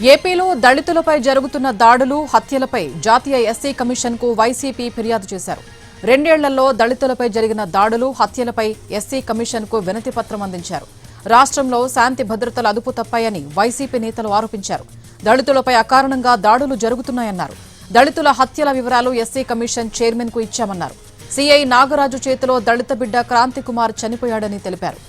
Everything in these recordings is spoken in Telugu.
ఏపీలో దళితులపై జరుగుతున్న దాడులు, హత్యలపై జాతీయ ఎస్సీ కమిషన్కు వైసీపీ ఫిర్యాదు చేశారు. 2 ఏళ్లలో దళితులపై జరిగిన దాడులు, హత్యలపై ఎస్సీ కమిషన్కు వినతి పత్రం అందించారు. రాష్ట్రంలో శాంతి భద్రతలు అదుపు తప్పాయని వైసీపీ నేతలు ఆరోపించారు. దళితులపై అకారణంగా దాడులు జరుగుతున్నాయన్నారు. దళితుల హత్యల వివరాలు ఎస్సీ కమిషన్ చైర్మన్కు ఇచ్చామన్నారు. సీఐ నాగరాజు చేతిలో దళిత బిడ్డ క్రాంతికుమార్ చనిపోయాడని తెలిపారు.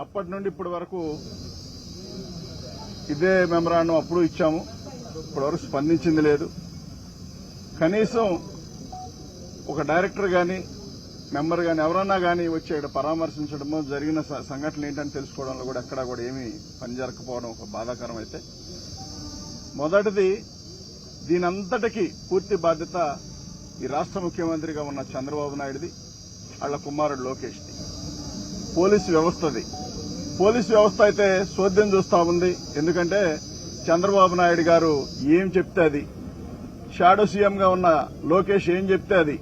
అప్పటి నుండి ఇప్పటి వరకు ఇదే మెమరాండం అప్పుడు ఇచ్చాము. ఇప్పటివరకు స్పందించింది లేదు. కనీసం ఒక డైరెక్టర్ గాని, మెంబర్ గాని ఎవరన్నా గాని వచ్చి ఇక్కడ పరామర్శించడమో, జరిగిన సంఘటనలు ఏంటని తెలుసుకోవడంలో కూడా ఎక్కడా కూడా ఏమీ పని జరగకపోవడం ఒక బాధాకరం. అయితే మొదటిది, దీనంతటికీ పూర్తి బాధ్యత ఈ రాష్ట్ర ముఖ్యమంత్రిగా ఉన్న చంద్రబాబు నాయుడుది, వాళ్ళ కుమారుడు లోకేష్ది. పోలీసు వ్యవస్థది. పోలీసు వ్యవస్థ అయితే చోద్యం చూస్తా ఉంది. ఎందుకంటే చంద్రబాబు నాయుడు గారు ఏం చెప్తే అది, షాడో సీఎంగా ఉన్న లోకేష్ ఏం చెప్తే అది,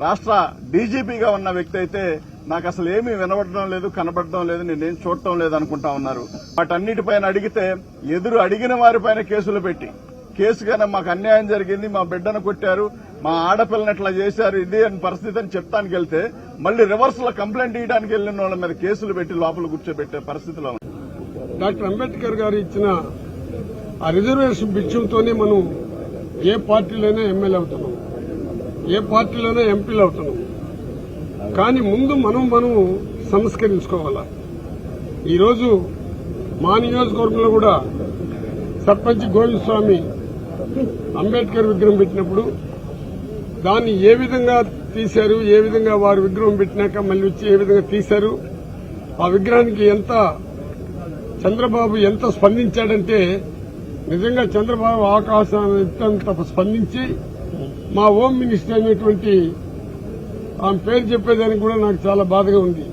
రాష్ట్ర డీజీపీగా ఉన్న వ్యక్తి అయితే నాకు అసలు ఏమీ వినబడడం లేదు, కనబడడం లేదు, నేనేం చూడటం లేదు అనుకుంటా ఉన్నారు. వాటన్నిటిపైన అడిగితే ఎదురు అడిగిన వారిపైన కేసులు పెట్టి, కేసుగానే మాకు అన్యాయం జరిగింది, మా బిడ్డను కొట్టారు, మా ఆడపిల్లని ఇట్లా చేశారు, ఇది అని పరిస్థితి అని చెప్తానికి వెళ్తే మళ్లీ రివర్స్ లో కంప్లైంట్ ఇవ్వడానికి వెళ్లిన వాళ్ళ మీద కేసులు పెట్టి లోపల కూర్చోబెట్టే పరిస్థితిలో ఉంది. డాక్టర్ అంబేద్కర్ గారు ఇచ్చిన ఆ రిజర్వేషన్ బిచ్చంతోనే మనం ఏ పార్టీలోనే ఎమ్మెల్యే అవుతున్నాం, ఏ పార్టీలోనే ఎంపీలు అవుతున్నాం. కానీ ముందు మనం సంస్కరించుకోవాలా. ఈరోజు మా నియోజకవర్గంలో కూడా సర్పంచ్ గోవింద్ స్వామి అంబేద్కర్ విగ్రహం పెట్టినప్పుడు దాన్ని ఏ విధంగా తీశారు, ఏ విధంగా వారి విగ్రహం పెట్టినాక మళ్ళీ వచ్చి ఏ విధంగా తీశారు, ఆ విగ్రహానికి చంద్రబాబు ఎంత స్పందించాడంటే నిజంగా చంద్రబాబు ఆకాశాన్ని ఎంత స్పందించి మా హోమ్ మినిస్టర్ అయినటువంటి ఆమె పేరు చెప్పేదానికి కూడా నాకు చాలా బాధగా ఉంది.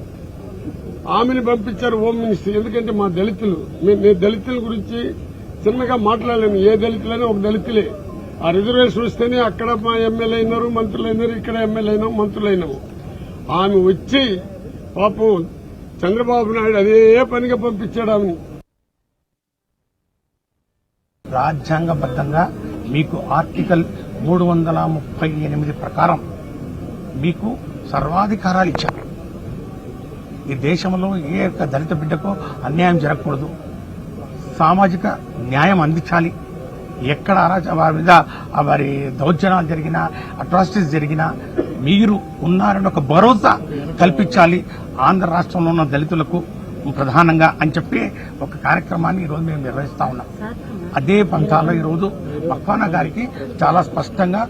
ఆమెను పంపించారు హోమ్ మినిస్టర్. ఎందుకంటే మా దళితులు, నేను దళితుల గురించి చిన్నగా మాట్లాడలేను. ఏ దళితులైనా ఒక దళితులే. ఆ రిజర్వేషన్ వస్తేనే అక్కడ మా ఎమ్మెల్యే అయినారు, మంత్రులు అయినారు, ఇక్కడ ఎమ్మెల్యే అయినాం, మంత్రులు అయినాము. ఆమె వచ్చి పాపం చంద్రబాబు నాయుడు అదే పనిగా పంపించాడు ఆమెని. రాజ్యాంగబద్దంగా మీకు ఆర్టికల్ 338 ప్రకారం మీకు సర్వాధికారాలు ఇచ్చారు. ఈ దేశంలో ఏ ఒక్క దళిత బిడ్డకు అన్యాయం జరగకూడదు, సామాజిక న్యాయం అందించాలి. ఎక్కడ వారి మీద వారి దౌర్జన్యాలు జరిగినా, అట్రాసిటీస్ జరిగినా మీరు ఉన్నారని ఒక భరోసా కల్పించాలి ఆంధ్ర రాష్ట్రంలో ఉన్న దళితులకు ప్రధానంగా అని చెప్పి ఒక కార్యక్రమాన్ని ఈరోజు మేము నిర్వహిస్తా ఉన్నాం. అదే పంథాలో ఈరోజు మక్వానా గారికి చాలా స్పష్టంగా